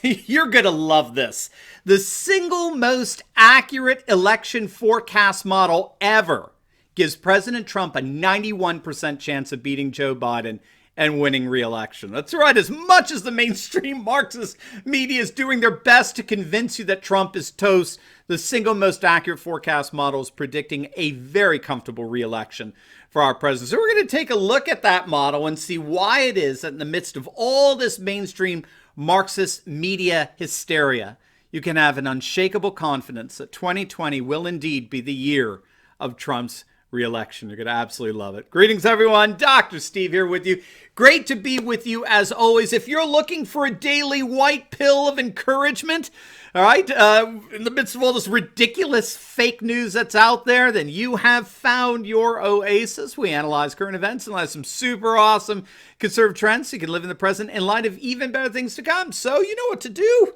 You're going to love this. The single most accurate election forecast model ever gives President Trump a 91% chance of beating Joe Biden and winning re-election. That's right. As much as the mainstream Marxist media is doing their best to convince you that Trump is toast, the single most accurate forecast model is predicting a very comfortable re-election for our president. So we're going to take a look at that model and see why it is that in the midst of all this mainstream Marxist media hysteria, you can have an unshakable confidence that 2020 will indeed be the year of Trump's re-election. You're going to absolutely love it. Greetings, everyone. Dr. Steve here with you. Great to be with you as always. If you're looking for a daily white pill of encouragement, all right, in the midst of all this ridiculous fake news that's out there, then you have found your oasis. We analyze current events and analyze some super awesome conservative trends so you can live in the present in light of even better things to come. So you know what to do.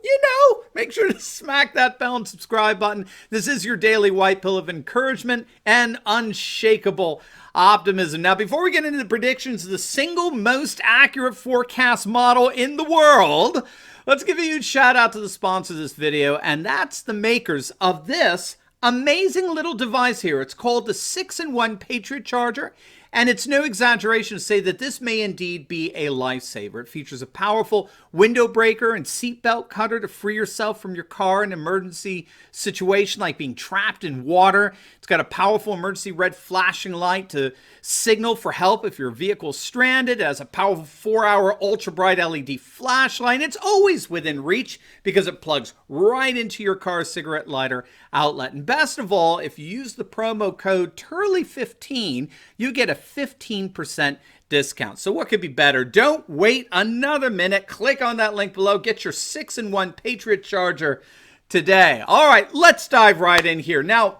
Make sure to smack that bell and subscribe button. This is your daily white pill of encouragement and unshakable optimism. Now, before we get into the predictions of the single most accurate forecast model in the world, let's give a huge shout out to the sponsor of this video, and that's the makers of this amazing little device here. It's called the 6-in-1 Patriot Charger, and it's no exaggeration to say that this may indeed be a lifesaver. It features a powerful window breaker and seatbelt cutter to free yourself from your car in an emergency situation like being trapped in water. It's got a powerful emergency red flashing light to signal for help if your vehicle is stranded. It has a powerful 4-hour ultra bright LED flashlight. It's always within reach because it plugs right into your car's cigarette lighter outlet. And best of all, if you use the promo code Turley15, you get a 15% discount. So what could be better? Don't wait another minute. Click on that link below. Get your 6-in-1 Patriot Charger today. All right, let's dive right in here. Now,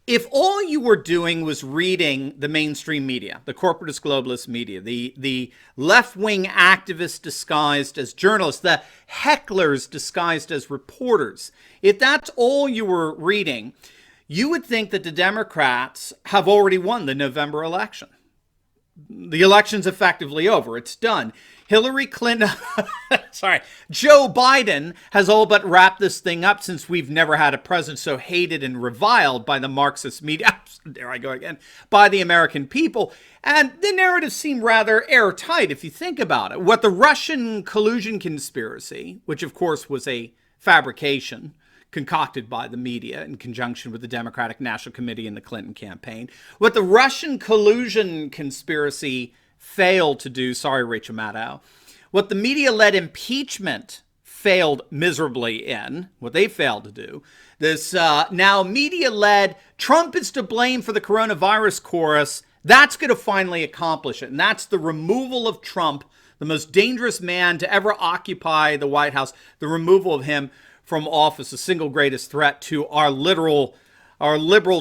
if all you were doing was reading the mainstream media, the corporatist globalist media, the left-wing activists disguised as journalists, the hecklers disguised as reporters, if that's all you were reading, you would think that the Democrats have already won the November election. The election's effectively over. It's done. Hillary Clinton, Joe Biden has all but wrapped this thing up since we've never had a president so hated and reviled by the Marxist media, there I go again, by the American people. And the narrative seemed rather airtight if you think about it. What the Russian collusion conspiracy, which of course was a fabrication, concocted by the media in conjunction with the Democratic National Committee and the Clinton campaign. What the Russian collusion conspiracy failed to do, sorry, Rachel Maddow, what the media-led impeachment failed miserably in, what they failed to do, this now media-led Trump is to blame for the coronavirus chorus, that's going to finally accomplish it. And that's the removal of Trump, the most dangerous man to ever occupy the White House, the removal of him from office, the single greatest threat to our liberal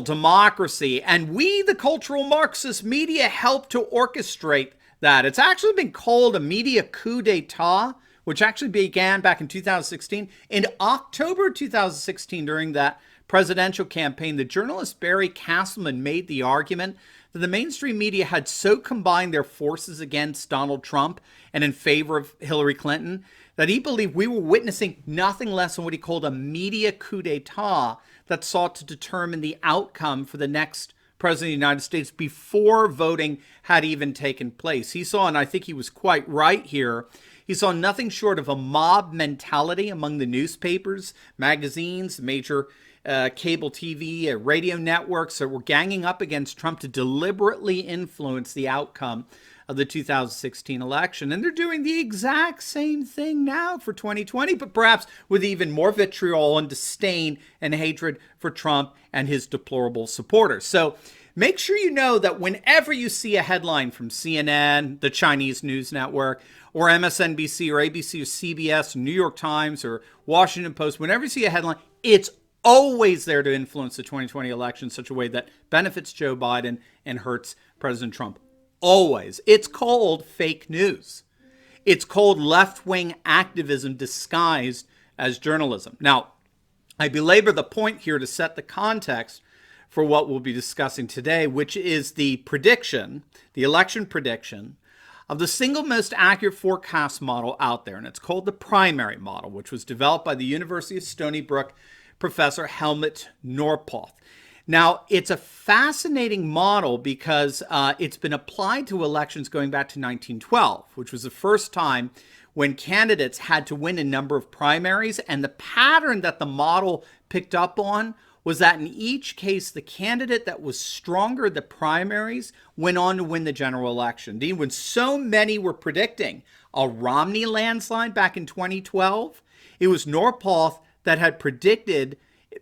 democracy. And we, the cultural Marxist media, helped to orchestrate that. It's actually been called a media coup d'etat, which actually began back in 2016. In October 2016, during that presidential campaign, the journalist Barry Castleman made the argument that the mainstream media had so combined their forces against Donald Trump and in favor of Hillary Clinton that he believed we were witnessing nothing less than what he called a media coup d'etat that sought to determine the outcome for the next president of the United States before voting had even taken place. He saw, and I think he was quite right here, he saw nothing short of a mob mentality among the newspapers, magazines, major cable TV, radio networks that were ganging up against Trump to deliberately influence the outcome of the 2016 election. And they're doing the exact same thing now for 2020, but perhaps with even more vitriol and disdain and hatred for Trump and his deplorable supporters. So make sure you know that whenever you see a headline from CNN, the Chinese news network, or MSNBC or ABC or CBS, or New York Times or Washington Post, whenever you see a headline, it's always there to influence the 2020 election in such a way that benefits Joe Biden and hurts President Trump. Always. It's called fake news. It's called left-wing activism disguised as journalism. Now, I belabor the point here to set the context for what we'll be discussing today, which is the prediction, the election prediction of the single most accurate forecast model out there, and it's called the primary model, which was developed by the University of Stony Brook professor Helmut Norpoth. Now, it's a fascinating model because it's been applied to elections going back to 1912, which was the first time when candidates had to win a number of primaries. And the pattern that the model picked up on was that in each case, the candidate that was stronger at the primaries went on to win the general election. Indeed, when so many were predicting a Romney landslide back in 2012, it was Norpoth that had predicted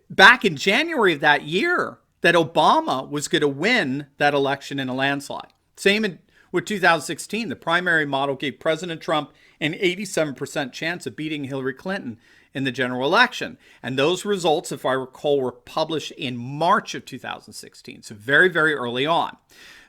back in January of that year that Obama was going to win that election in a landslide. Same with 2016. The primary model gave President Trump an 87% chance of beating Hillary Clinton in the general election. And those results, if I recall, were published in March of 2016. So very, very early on.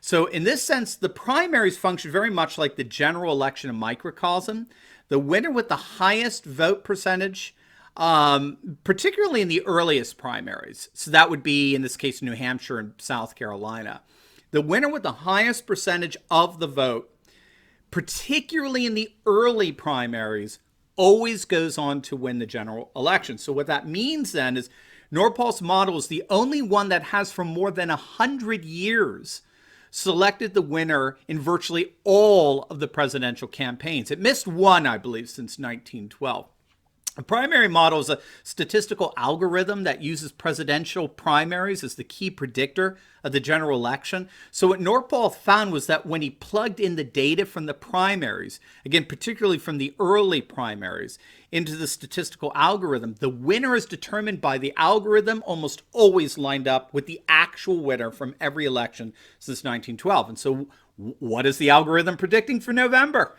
So in this sense, the primaries function very much like the general election in microcosm. The winner with the highest vote percentage, particularly in the earliest primaries. So that would be, in this case, New Hampshire and South Carolina. The winner with the highest percentage of the vote, particularly in the early primaries, always goes on to win the general election. So what that means then is Norpoth's model is the only one that has for more than 100 years selected the winner in virtually all of the presidential campaigns. It missed one, I believe, since 1912. A primary model is a statistical algorithm that uses presidential primaries as the key predictor of the general election. So what Norpoth found was that when he plugged in the data from the primaries, again, particularly from the early primaries, into the statistical algorithm, the winner is determined by the algorithm almost always lined up with the actual winner from every election since 1912. And so what is the algorithm predicting for November?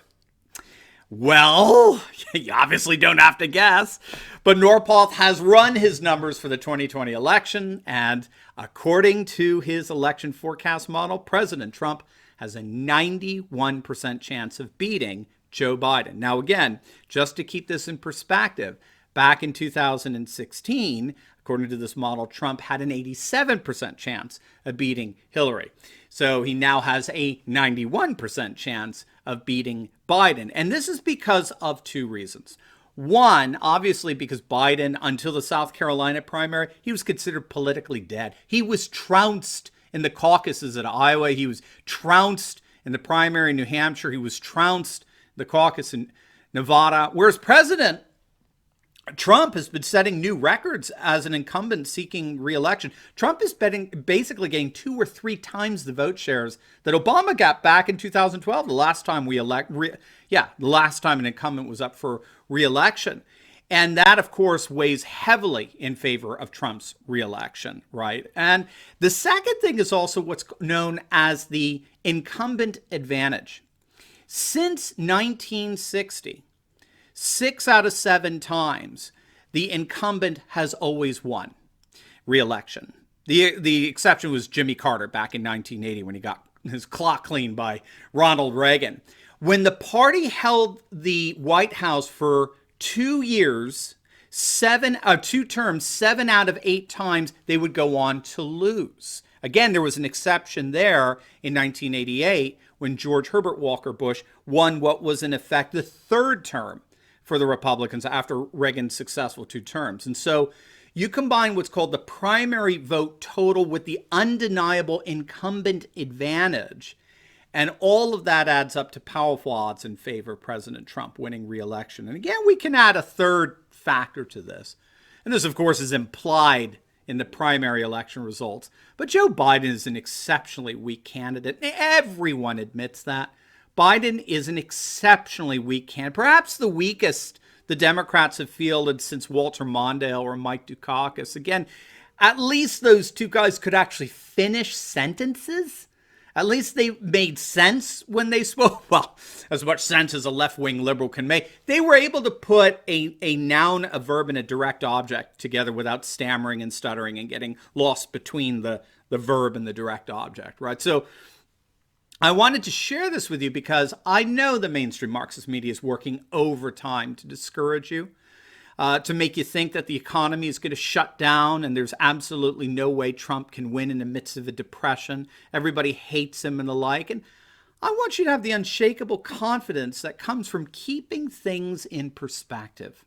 Well, you obviously don't have to guess, but Norpoth has run his numbers for the 2020 election, and according to his election forecast model, President Trump has a 91% chance of beating Joe Biden. Now, again, just to keep this in perspective, back in 2016, according to this model, Trump had an 87% chance of beating Hillary. So he now has a 91% chance of beating Biden. And this is because of two reasons. One, obviously, because Biden, until the South Carolina primary, he was considered politically dead. He was trounced in the caucuses at Iowa. He was trounced in the primary in New Hampshire. He was trounced in the caucus in Nevada. Whereas President Trump has been setting new records as an incumbent seeking re-election. Trump is basically getting 2 or 3 times the vote shares that Obama got back in 2012, the last time the last time an incumbent was up for re-election. And that, of course, weighs heavily in favor of Trump's re-election, right? And the second thing is also what's known as the incumbent advantage. Since 1960, 6 out of 7 times, the incumbent has always won re-election. The exception was Jimmy Carter back in 1980 when he got his clock cleaned by Ronald Reagan. When the party held the White House for 2 years, 2 terms, 7 out of 8 times, they would go on to lose. Again, there was an exception there in 1988 when George Herbert Walker Bush won what was in effect the 3rd term for the Republicans after Reagan's successful 2 terms. And so you combine what's called the primary vote total with the undeniable incumbent advantage, and all of that adds up to powerful odds in favor of President Trump winning re-election. And again, we can add a third factor to this. And this, of course, is implied in the primary election results. But Joe Biden is an exceptionally weak candidate. Everyone admits that. Biden is an exceptionally weak candidate, perhaps the weakest the Democrats have fielded since Walter Mondale or Mike Dukakis. Again, at least those 2 guys could actually finish sentences. At least they made sense when they spoke. Well, as much sense as a left-wing liberal can make. They were able to put a noun, a verb, and a direct object together without stammering and stuttering and getting lost between the verb and the direct object, right? So I wanted to share this with you because I know the mainstream Marxist media is working overtime to discourage you, to make you think that the economy is going to shut down and there's absolutely no way Trump can win in the midst of a depression. Everybody hates him and the like. And I want you to have the unshakable confidence that comes from keeping things in perspective.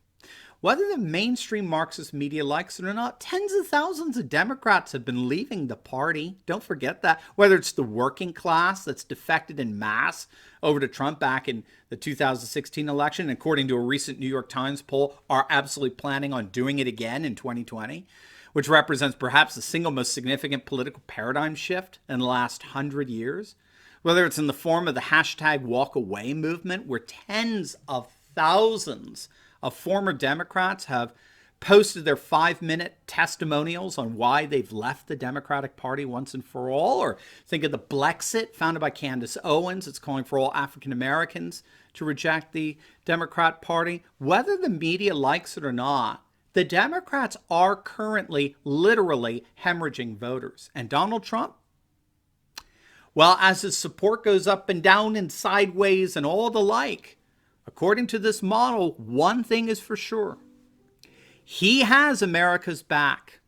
Whether the mainstream Marxist media likes it or not, tens of thousands of Democrats have been leaving the party. Don't forget that. Whether it's the working class that's defected en masse over to Trump back in the 2016 election, and according to a recent New York Times poll, are absolutely planning on doing it again in 2020, which represents perhaps the single most significant political paradigm shift in the last 100 years. Whether it's in the form of the hashtag walk away movement, where tens of thousands of former Democrats have posted their 5-minute testimonials on why they've left the Democratic Party once and for all. Or think of the Blexit founded by Candace Owens. It's calling for all African Americans to reject the Democrat Party. Whether the media likes it or not, the Democrats are currently literally hemorrhaging voters. And Donald Trump? Well, as his support goes up and down and sideways and all the like, according to this model, one thing is for sure. He has America's back.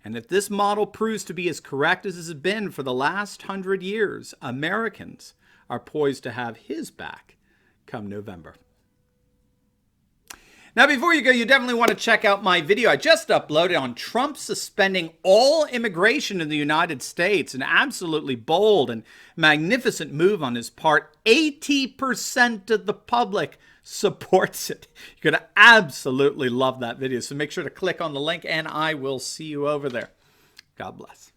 And if this model proves to be as correct as it has been for the last 100 years, Americans are poised to have his back come November. Now, before you go, you definitely want to check out my video I just uploaded on Trump suspending all immigration in the United States. An absolutely bold and magnificent move on his part. 80% of the public supports it. You're going to absolutely love that video. So make sure to click on the link and I will see you over there. God bless.